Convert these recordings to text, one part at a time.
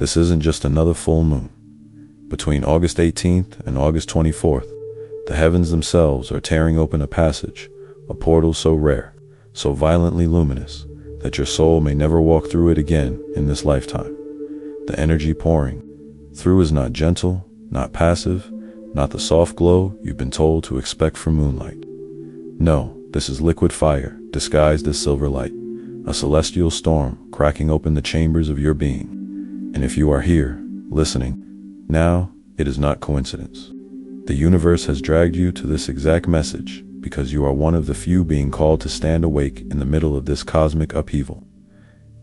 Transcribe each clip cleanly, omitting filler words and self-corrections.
This isn't just another full moon. Between August 18th and August 24th, the heavens themselves are tearing open a passage, a portal so rare, so violently luminous, that your soul may never walk through it again in this lifetime. The energy pouring through is not gentle, not passive, not the soft glow you've been told to expect from moonlight. No, this is liquid fire disguised as silver light, a celestial storm cracking open the chambers of your being. And if you are here, listening, now, it is not coincidence. The universe has dragged you to this exact message because you are one of the few being called to stand awake in the middle of this cosmic upheaval.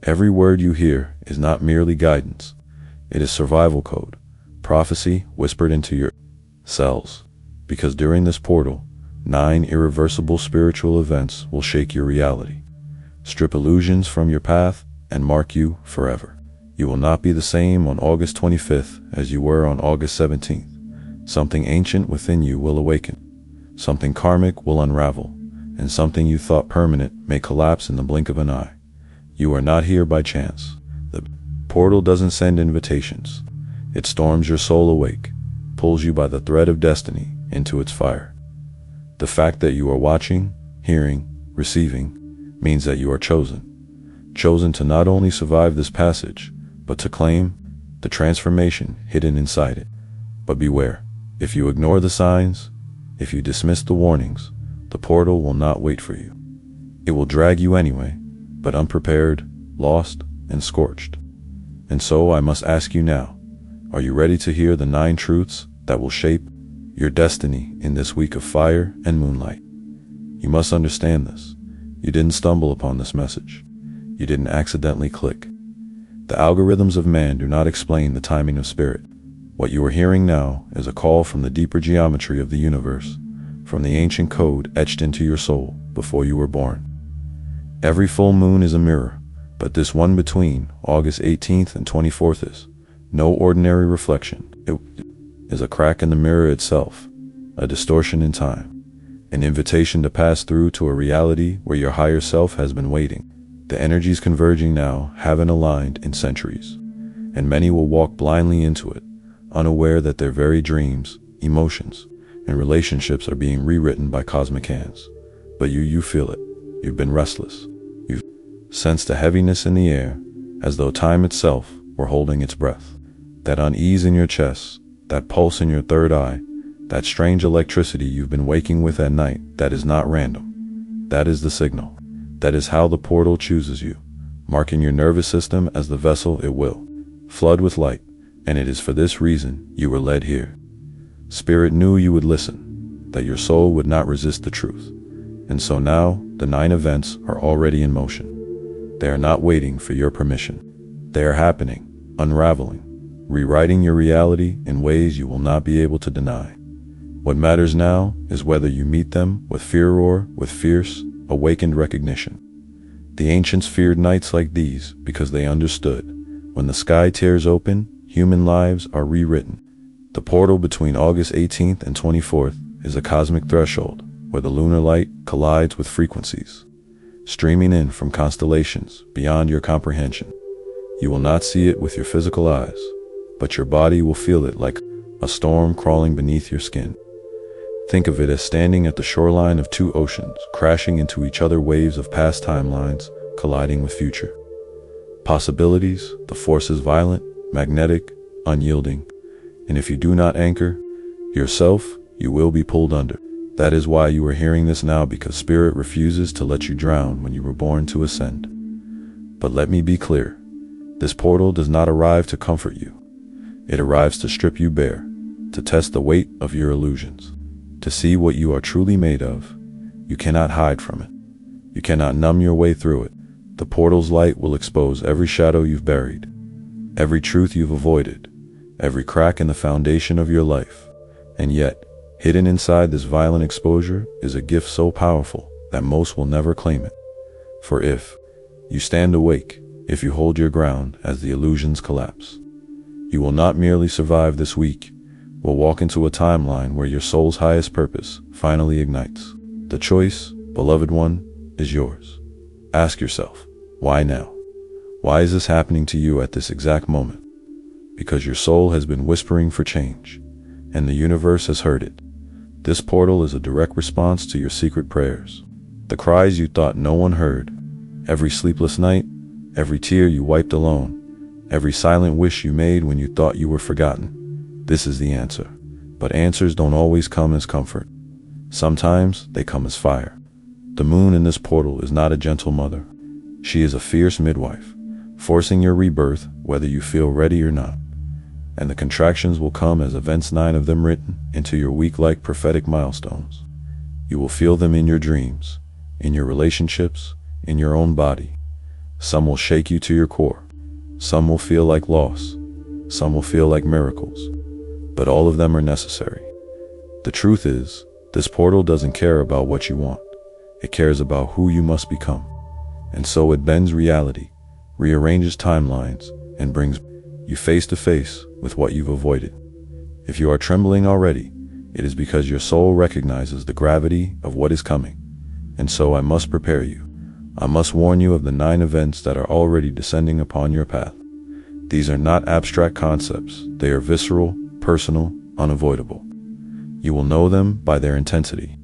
Every word you hear is not merely guidance. It is survival code, prophecy whispered into your cells. Because during this portal, 9 irreversible spiritual events will shake your reality, strip illusions from your path, and mark you forever. You will not be the same on August 25th as you were on August 17th. Something ancient within you will awaken. Something karmic will unravel, and something you thought permanent may collapse in the blink of an eye. You are not here by chance. The portal doesn't send invitations. It storms your soul awake, pulls you by the thread of destiny into its fire. The fact that you are watching, hearing, receiving, means that you are chosen. Chosen to not only survive this passage, but to claim the transformation hidden inside it. But beware, if you ignore the signs, if you dismiss the warnings, the portal will not wait for you. It will drag you anyway, but unprepared, lost, and scorched. And so I must ask you now, are you ready to hear the 9 truths that will shape your destiny in this week of fire and moonlight? You must understand this. You didn't stumble upon this message. You didn't accidentally click. The algorithms of man do not explain the timing of spirit. What you are hearing now is a call from the deeper geometry of the universe, from the ancient code etched into your soul before you were born. Every full moon is a mirror, but this one between August 18th and 24th is no ordinary reflection. It is a crack in the mirror itself, a distortion in time, an invitation to pass through to a reality where your higher self has been waiting. The energies converging now haven't aligned in centuries, and many will walk blindly into it, unaware that their very dreams, emotions, and relationships are being rewritten by cosmic hands. But you feel it. You've been restless. You've sensed a heaviness in the air, as though time itself were holding its breath. That unease in your chest, that pulse in your third eye, that strange electricity you've been waking with at night, that is not random. That is the signal. That is how the portal chooses you, marking your nervous system as the vessel it will flood with light. And it is for this reason you were led here. Spirit knew you would listen, that your soul would not resist the truth. And so now, the 9 events are already in motion. They are not waiting for your permission. They are happening, unraveling, rewriting your reality in ways you will not be able to deny. What matters now is whether you meet them with fear or with fierce, awakened recognition. The ancients feared nights like these because they understood, when the sky tears open, human lives are rewritten. The portal between August 18th and 24th is a cosmic threshold where the lunar light collides with frequencies, streaming in from constellations beyond your comprehension. You will not see it with your physical eyes, but your body will feel it like a storm crawling beneath your skin. Think of it as standing at the shoreline of 2 oceans, crashing into each other, waves of past timelines colliding with future possibilities. The force is violent, magnetic, unyielding, and if you do not anchor yourself, you will be pulled under. That is why you are hearing this now, because spirit refuses to let you drown when you were born to ascend. But let me be clear, this portal does not arrive to comfort you. It arrives to strip you bare, to test the weight of your illusions, to see what you are truly made of. You cannot hide from it. You cannot numb your way through it. The portal's light will expose every shadow you've buried, every truth you've avoided, every crack in the foundation of your life. And yet, hidden inside this violent exposure is a gift so powerful that most will never claim it. For if you stand awake, if you hold your ground as the illusions collapse, you will not merely survive this week, will walk into a timeline where your soul's highest purpose finally ignites. The choice, beloved one, is yours. Ask yourself, why now? Why is this happening to you at this exact moment? because your soul has been whispering for change, and the universe has heard it. This portal is a direct response to your secret prayers, the cries you thought no one heard, every sleepless night, every tear you wiped alone, every silent wish you made when you thought you were forgotten. This is the answer. But answers don't always come as comfort. Sometimes they come as fire. The moon in this portal is not a gentle mother. She is a fierce midwife, forcing your rebirth whether you feel ready or not. And the contractions will come as events, 9 of them written into your week-like prophetic milestones. You will feel them in your dreams, in your relationships, in your own body. Some will shake you to your core. Some will feel like loss. Some will feel like miracles. But all of them are necessary. The truth is, this portal doesn't care about what you want. It cares about who you must become. And so it bends reality, rearranges timelines, and brings you face to face with what you've avoided. If you are trembling already, it is because your soul recognizes the gravity of what is coming. And so I must prepare you. I must warn you of the 9 events that are already descending upon your path. These are not abstract concepts. They are visceral, personal, unavoidable. You will know them by their intensity.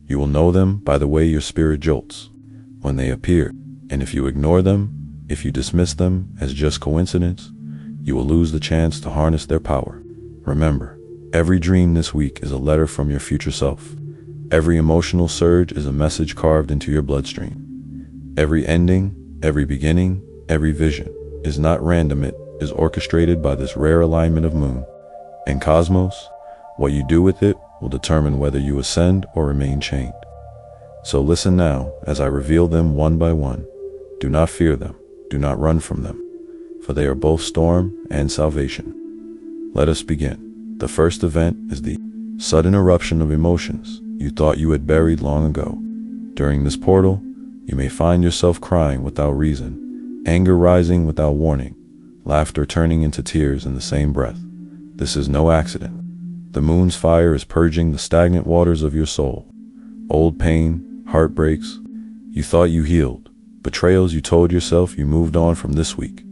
You will know them by the way your spirit jolts when they appear. And if you ignore them, if you dismiss them as just coincidence, you will lose the chance to harness their power. Remember, every dream this week is a letter from your future self. Every emotional surge is a message carved into your bloodstream. Every ending, every beginning, every vision is not random. It is orchestrated by this rare alignment of moon and cosmos. What you do with it will determine whether you ascend or remain chained. So listen now as I reveal them one by one. Do not fear them. Do not run from them, for they are both storm and salvation. Let us begin. The first event is the sudden eruption of emotions you thought you had buried long ago. During this portal, you may find yourself crying without reason, anger rising without warning, laughter turning into tears in the same breath. This is no accident. The moon's fire is purging the stagnant waters of your soul. Old pain, heartbreaks you thought you healed, betrayals you told yourself you moved on from this week.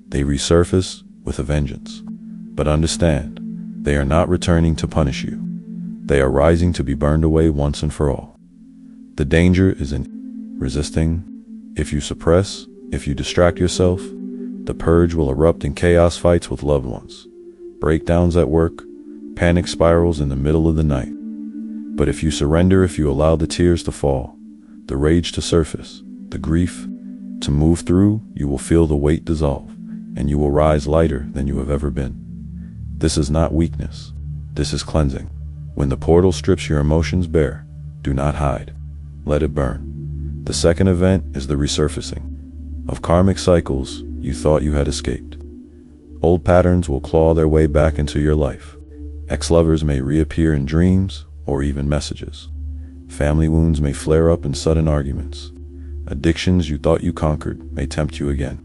They resurface with a vengeance. But understand, they are not returning to punish you. They are rising to be burned away once and for all. The danger is in resisting. If you suppress, if you distract yourself, the purge will erupt in chaos fights with loved ones, breakdowns at work, panic spirals in the middle of the night. But if you surrender, if you allow the tears to fall, the rage to surface, the grief to move through, you will feel the weight dissolve, and you will rise lighter than you have ever been. This is not weakness. This is cleansing. When the portal strips your emotions bare, do not hide. Let it burn. The second event is the resurfacing of karmic cycles you thought you had escaped. Old patterns will claw their way back into your life. Ex-lovers may reappear in dreams or even messages. Family wounds may flare up in sudden arguments. Addictions you thought you conquered may tempt you again.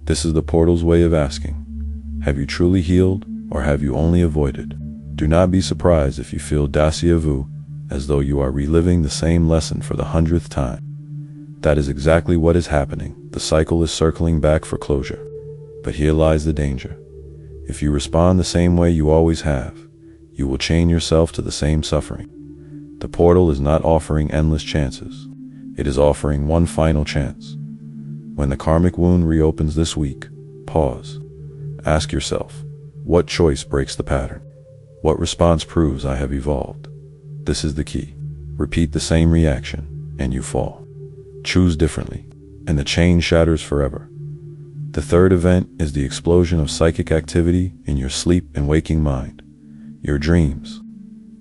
This is the portal's way of asking, have you truly healed, or have you only avoided? Do not be surprised if you feel déjà vu, as though you are reliving the same lesson for the 100th time. That is exactly what is happening. The cycle is circling back for closure. But here lies the danger. If you respond the same way you always have, you will chain yourself to the same suffering. The portal is not offering endless chances. It is offering one final chance. When the karmic wound reopens this week, pause. Ask yourself, what choice breaks the pattern? What response proves I have evolved? This is the key. Repeat the same reaction, and you fall. Choose differently, and the chain shatters forever. The third event is the explosion of psychic activity in your sleep and waking mind, your dreams.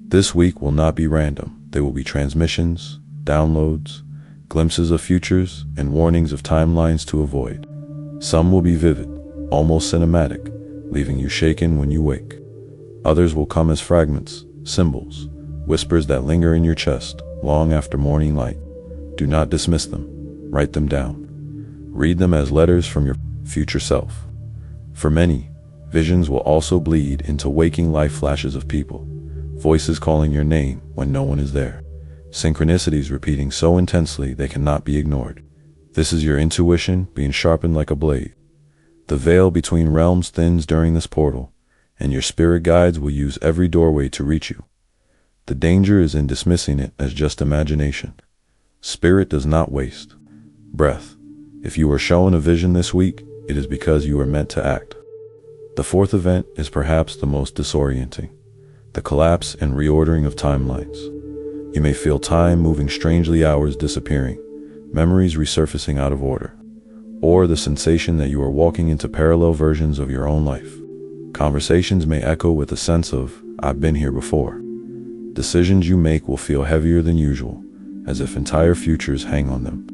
This week will not be random. They will be transmissions, downloads, glimpses of futures, and warnings of timelines to avoid. Some will be vivid, almost cinematic, leaving you shaken when you wake. Others will come as fragments, symbols, whispers that linger in your chest long after morning light. Do not dismiss them. Write them down. Read them as letters from your future self. For many, visions will also bleed into waking life flashes of people, voices calling your name when no one is there, synchronicities repeating so intensely they cannot be ignored. This is your intuition being sharpened like a blade. The veil between realms thins during this portal, and your spirit guides will use every doorway to reach you. The danger is in dismissing it as just imagination. Spirit does not waste breath. If you are shown a vision this week, it is because you are meant to act. The fourth event is perhaps the most disorienting: the collapse and reordering of timelines. You may feel time moving strangely, hours disappearing, memories resurfacing out of order, or the sensation that you are walking into parallel versions of your own life. Conversations may echo with a sense of, "I've been here before." Decisions you make will feel heavier than usual, as if entire futures hang on them.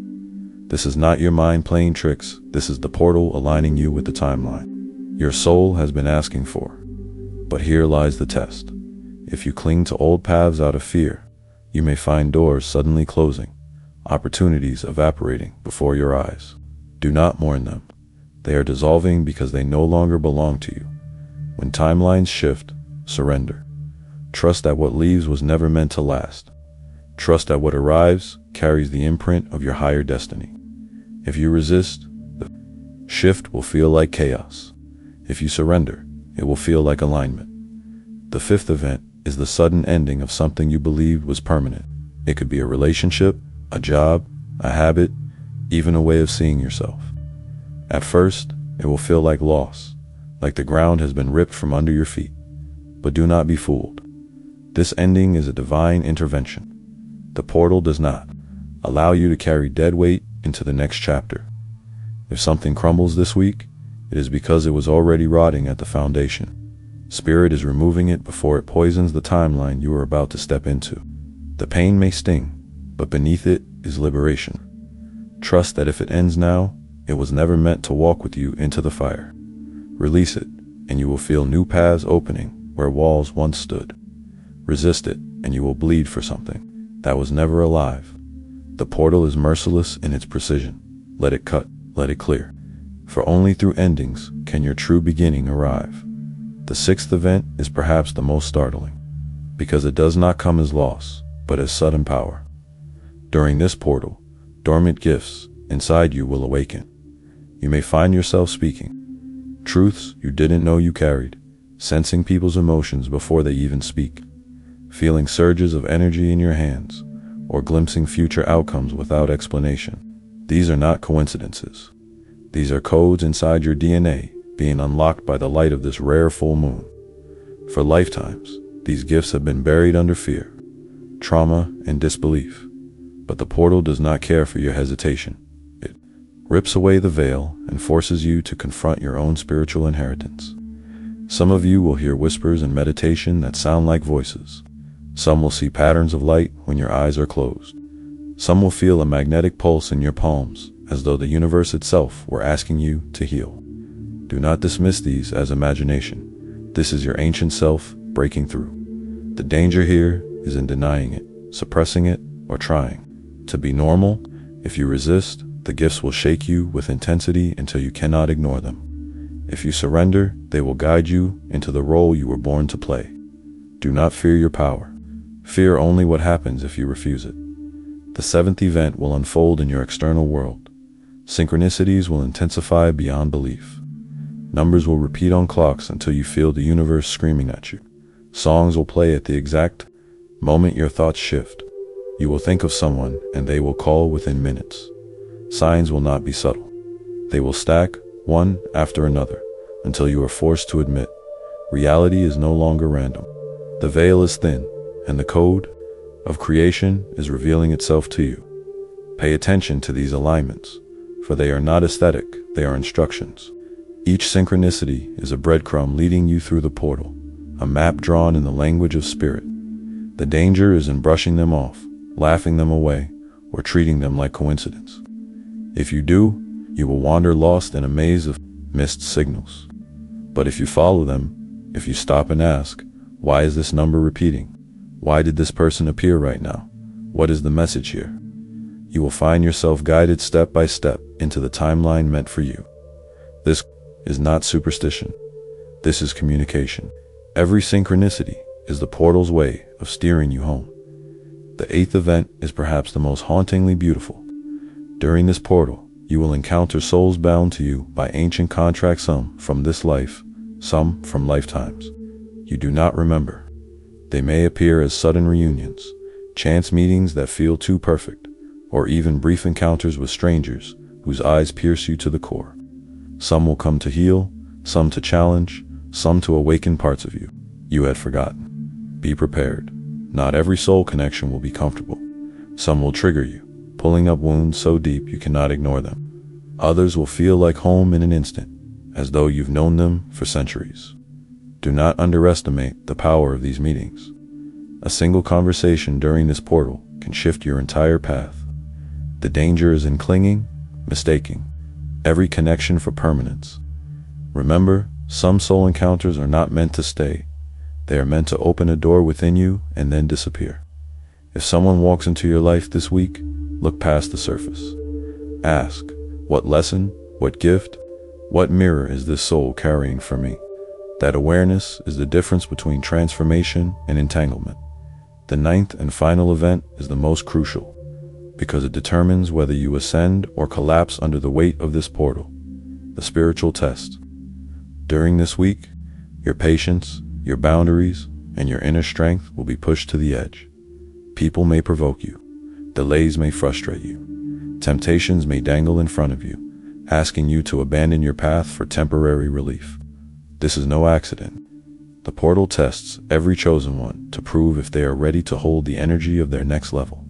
This is not your mind playing tricks, this is the portal aligning you with the timeline your soul has been asking for. But here lies the test. If you cling to old paths out of fear, you may find doors suddenly closing, opportunities evaporating before your eyes. Do not mourn them. They are dissolving because they no longer belong to you. When timelines shift, surrender. Trust that what leaves was never meant to last. Trust that what arrives carries the imprint of your higher destiny. If you resist, the shift will feel like chaos. If you surrender, it will feel like alignment. The fifth event is the sudden ending of something you believed was permanent. It could be a relationship, a job, a habit, even a way of seeing yourself. At first, it will feel like loss, like the ground has been ripped from under your feet. But do not be fooled. This ending is a divine intervention. The portal does not allow you to carry dead weight into the next chapter. If something crumbles this week, it is because it was already rotting at the foundation. Spirit is removing it before it poisons the timeline you are about to step into. The pain may sting, but beneath it is liberation. Trust that if it ends now, it was never meant to walk with you into the fire. Release it, and you will feel new paths opening where walls once stood. Resist it, and you will bleed for something that was never alive. The portal is merciless in its precision. Let it cut, let it clear. For only through endings can your true beginning arrive. The sixth event is perhaps the most startling, because it does not come as loss, but as sudden power. During this portal, dormant gifts inside you will awaken. You may find yourself speaking truths you didn't know you carried, sensing people's emotions before they even speak, feeling surges of energy in your hands, or glimpsing future outcomes without explanation. These are not coincidences. These are codes inside your DNA being unlocked by the light of this rare full moon. For lifetimes, these gifts have been buried under fear, trauma, and disbelief. But the portal does not care for your hesitation. It rips away the veil and forces you to confront your own spiritual inheritance. Some of you will hear whispers in meditation that sound like voices. Some will see patterns of light when your eyes are closed. Some will feel a magnetic pulse in your palms, as though the universe itself were asking you to heal. Do not dismiss these as imagination. This is your ancient self breaking through. The danger here is in denying it, suppressing it, or trying to be normal. If you resist, the gifts will shake you with intensity until you cannot ignore them. If you surrender, they will guide you into the role you were born to play. Do not fear your power. Fear only what happens if you refuse it. The seventh event will unfold in your external world. Synchronicities will intensify beyond belief. Numbers will repeat on clocks until you feel the universe screaming at you. Songs will play at the exact moment your thoughts shift. You will think of someone and they will call within minutes. Signs will not be subtle. They will stack, one after another, until you are forced to admit, reality is no longer random. The veil is thin, and the code of creation is revealing itself to you. Pay attention to these alignments, for they are not aesthetic, they are instructions. Each synchronicity is a breadcrumb leading you through the portal, a map drawn in the language of spirit. The danger is in brushing them off, laughing them away, or treating them like coincidence. If you do, you will wander lost in a maze of missed signals. But if you follow them, if you stop and ask, why is this number repeating? Why did this person appear right now? What is the message here? You will find yourself guided step by step into the timeline meant for you. This is not superstition. This is communication. Every synchronicity is the portal's way of steering you home. The eighth event is perhaps the most hauntingly beautiful. During this portal, You will encounter souls bound to you by ancient contracts, some from this life, some from lifetimes you do not remember. They may appear as sudden reunions, chance meetings that feel too perfect, or even brief encounters with strangers whose eyes pierce you to the core. Some will come to heal, some to challenge, some to awaken parts of you had forgotten. Be prepared. Not every soul connection will be comfortable. Some will trigger you, pulling up wounds so deep you cannot ignore them. Others will feel like home in an instant, as though you've known them for centuries. Do not underestimate the power of these meetings. A single conversation during this portal can shift your entire path. The danger is in clinging, mistaking every connection for permanence. Remember, some soul encounters are not meant to stay. They are meant to open a door within you and then disappear. If someone walks into your life this week, look past the surface. Ask, what lesson, what gift, what mirror is this soul carrying for me? That awareness is the difference between transformation and entanglement. The ninth and final event is the most crucial, because it determines whether you ascend or collapse under the weight of this portal, the spiritual test. During this week, your patience, your boundaries, and your inner strength will be pushed to the edge. People may provoke you. Delays may frustrate you. Temptations may dangle in front of you, asking you to abandon your path for temporary relief. This is no accident. The portal tests every chosen one to prove if they are ready to hold the energy of their next level.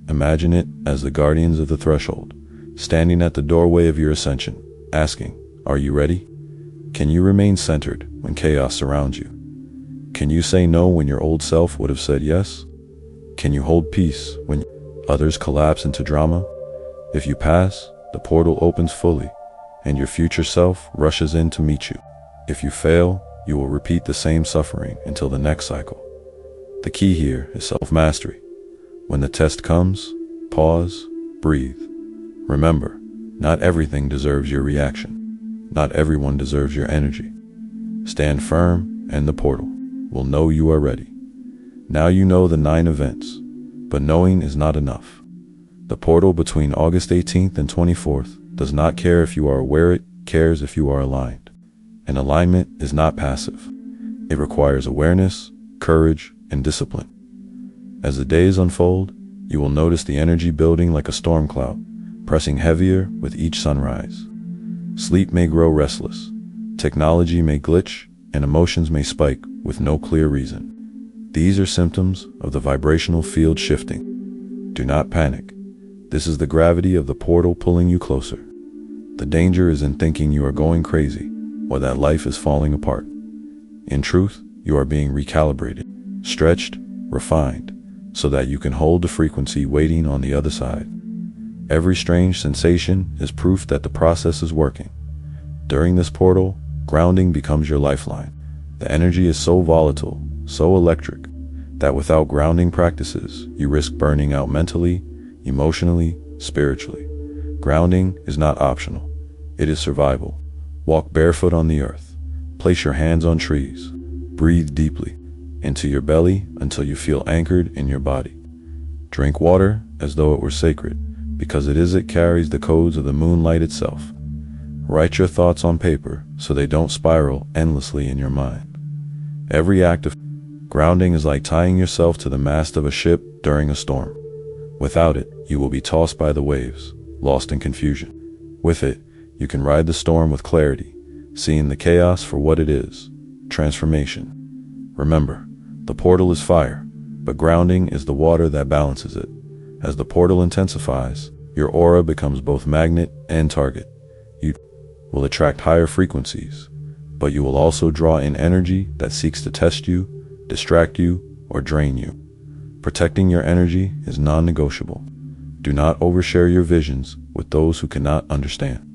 Imagine it as the guardians of the threshold, standing at the doorway of your ascension, asking, "Are you ready?" Can you remain centered when chaos surrounds you? Can you say no when your old self would have said yes? Can you hold peace when others collapse into drama? If you pass, the portal opens fully, and your future self rushes in to meet you. If you fail, you will repeat the same suffering until the next cycle. The key here is self-mastery. When the test comes, pause, breathe. Remember, not everything deserves your reaction. Not everyone deserves your energy. Stand firm, and the portal will know you are ready. Now you know the 9 events, but knowing is not enough. The portal between August 18th and 24th does not care if you are aware, it cares if you are aligned. And alignment is not passive. It requires awareness, courage, and discipline. As the days unfold, you will notice the energy building like a storm cloud, pressing heavier with each sunrise. Sleep may grow restless, technology may glitch, and emotions may spike with no clear reason. These are symptoms of the vibrational field shifting. Do not panic. This is the gravity of the portal pulling you closer. The danger is in thinking you are going crazy, or that life is falling apart. In truth, you are being recalibrated, stretched, refined, so that you can hold the frequency waiting on the other side. Every strange sensation is proof that the process is working. During this portal, grounding becomes your lifeline. The energy is so volatile, so electric, that without grounding practices, you risk burning out mentally, emotionally, spiritually. Grounding is not optional. It is survival. Walk barefoot on the earth. Place your hands on trees. Breathe deeply into your belly until you feel anchored in your body. Drink water as though it were sacred, because it carries the codes of the moonlight itself. Write your thoughts on paper so they don't spiral endlessly in your mind. Every act of grounding is like tying yourself to the mast of a ship during a storm. Without it, you will be tossed by the waves, lost in confusion. With it, you can ride the storm with clarity, seeing the chaos for what it is, transformation. Remember, the portal is fire, but grounding is the water that balances it. As the portal intensifies, your aura becomes both magnet and target. You will attract higher frequencies, but you will also draw in energy that seeks to test you, distract you, or drain you. Protecting your energy is non-negotiable. Do not overshare your visions with those who cannot understand.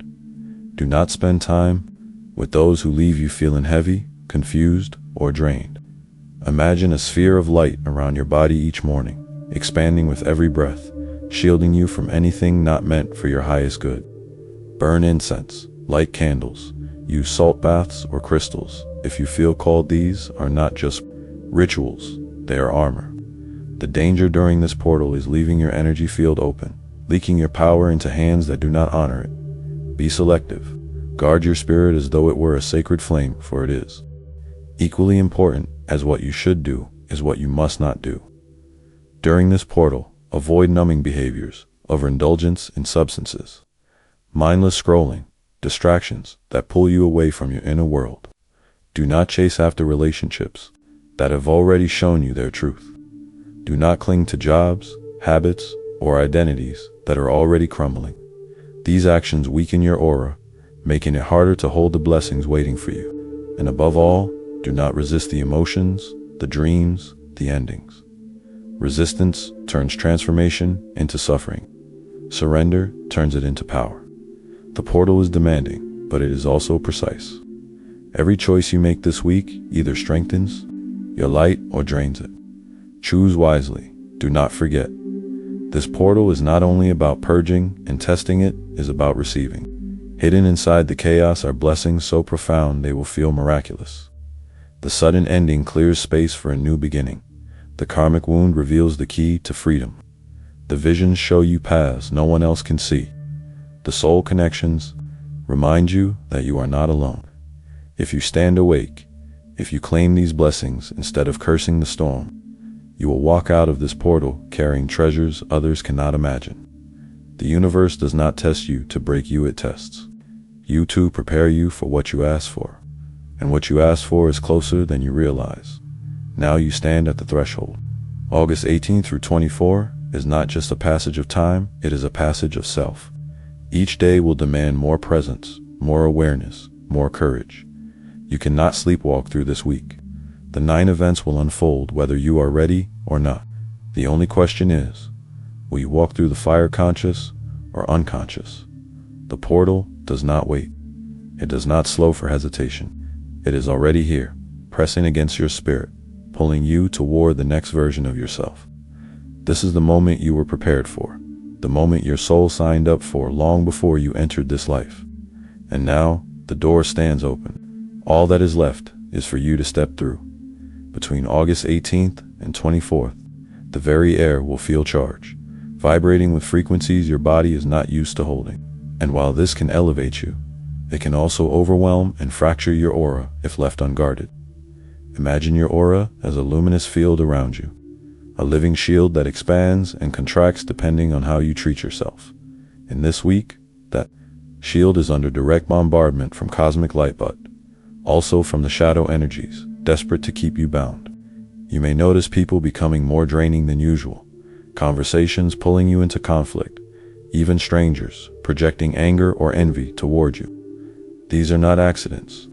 Do not spend time with those who leave you feeling heavy, confused, or drained. Imagine a sphere of light around your body each morning, expanding with every breath, shielding you from anything not meant for your highest good. Burn incense, light candles, use salt baths or crystals if you feel called. These are not just rituals, they are armor. The danger during this portal is leaving your energy field open, leaking your power into hands that do not honor it. Be selective. Guard your spirit as though it were a sacred flame, for it is. Equally important as what you should do is what you must not do. During this portal, avoid numbing behaviors, overindulgence in substances, mindless scrolling, distractions that pull you away from your inner world. Do not chase after relationships that have already shown you their truth. Do not cling to jobs, habits, or identities that are already crumbling. These actions weaken your aura, making it harder to hold the blessings waiting for you. And above all, do not resist the emotions, the dreams, the endings. Resistance turns transformation into suffering. Surrender turns it into power. The portal is demanding, but it is also precise. Every choice you make this week either strengthens your light or drains it. Choose wisely. Do not forget. This portal is not only about purging and testing, it is about receiving. Hidden inside the chaos are blessings so profound they will feel miraculous. The sudden ending clears space for a new beginning. The karmic wound reveals the key to freedom. The visions show you paths no one else can see. The soul connections remind you that you are not alone. If you stand awake, if you claim these blessings instead of cursing the storm, you will walk out of this portal carrying treasures others cannot imagine. The universe does not test you to break you, it tests you to prepare you for what you ask for. And what you ask for is closer than you realize. Now you stand at the threshold. August 18th through 24 is not just a passage of time, it is a passage of self. Each day will demand more presence, more awareness, more courage. You cannot sleepwalk through this week. The 9 events will unfold whether you are ready or not. The only question is, will you walk through the fire conscious or unconscious? The portal does not wait. It does not slow for hesitation. It is already here, pressing against your spirit, pulling you toward the next version of yourself. This is the moment you were prepared for, the moment your soul signed up for long before you entered this life. And now, the door stands open. All that is left is for you to step through. Between August 18th and 24th, the very air will feel charged, vibrating with frequencies your body is not used to holding. And while this can elevate you, it can also overwhelm and fracture your aura if left unguarded. Imagine your aura as a luminous field around you, a living shield that expands and contracts depending on how you treat yourself. In this week, that shield is under direct bombardment from cosmic light, but also from the shadow energies, desperate to keep you bound. You may notice people becoming more draining than usual, conversations pulling you into conflict, even strangers projecting anger or envy toward you. These are not accidents.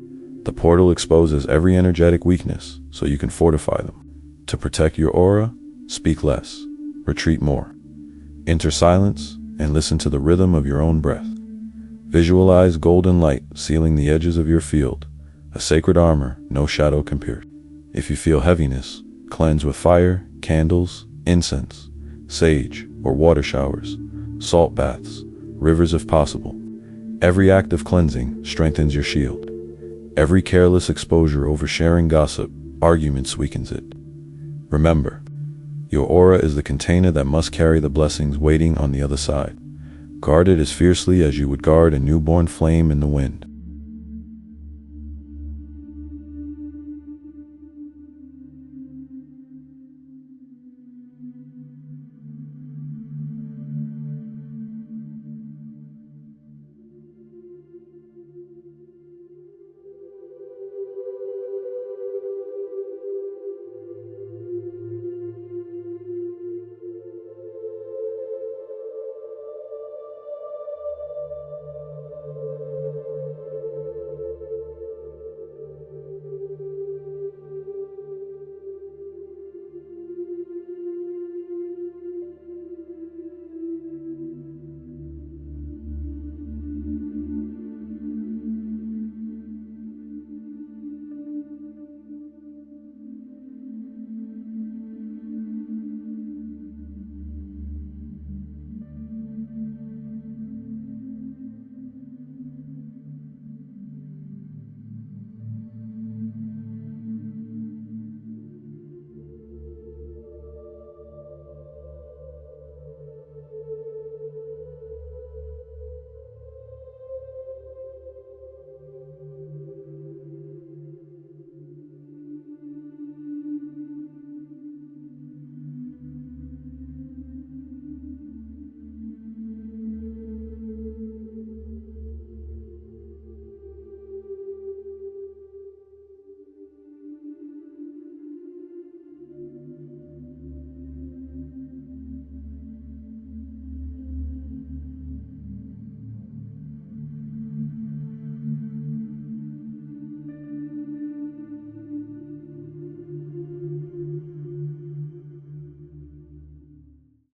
The portal exposes every energetic weakness so you can fortify them. To protect your aura, speak less, retreat more. Enter silence and listen to the rhythm of your own breath. Visualize golden light sealing the edges of your field, a sacred armor no shadow can pierce. If you feel heaviness, cleanse with fire, candles, incense, sage, or water showers, salt baths, rivers if possible. Every act of cleansing strengthens your shield. Every careless exposure, oversharing, gossip, arguments weakens it. Remember, your aura is the container that must carry the blessings waiting on the other side. Guard it as fiercely as you would guard a newborn flame in the wind.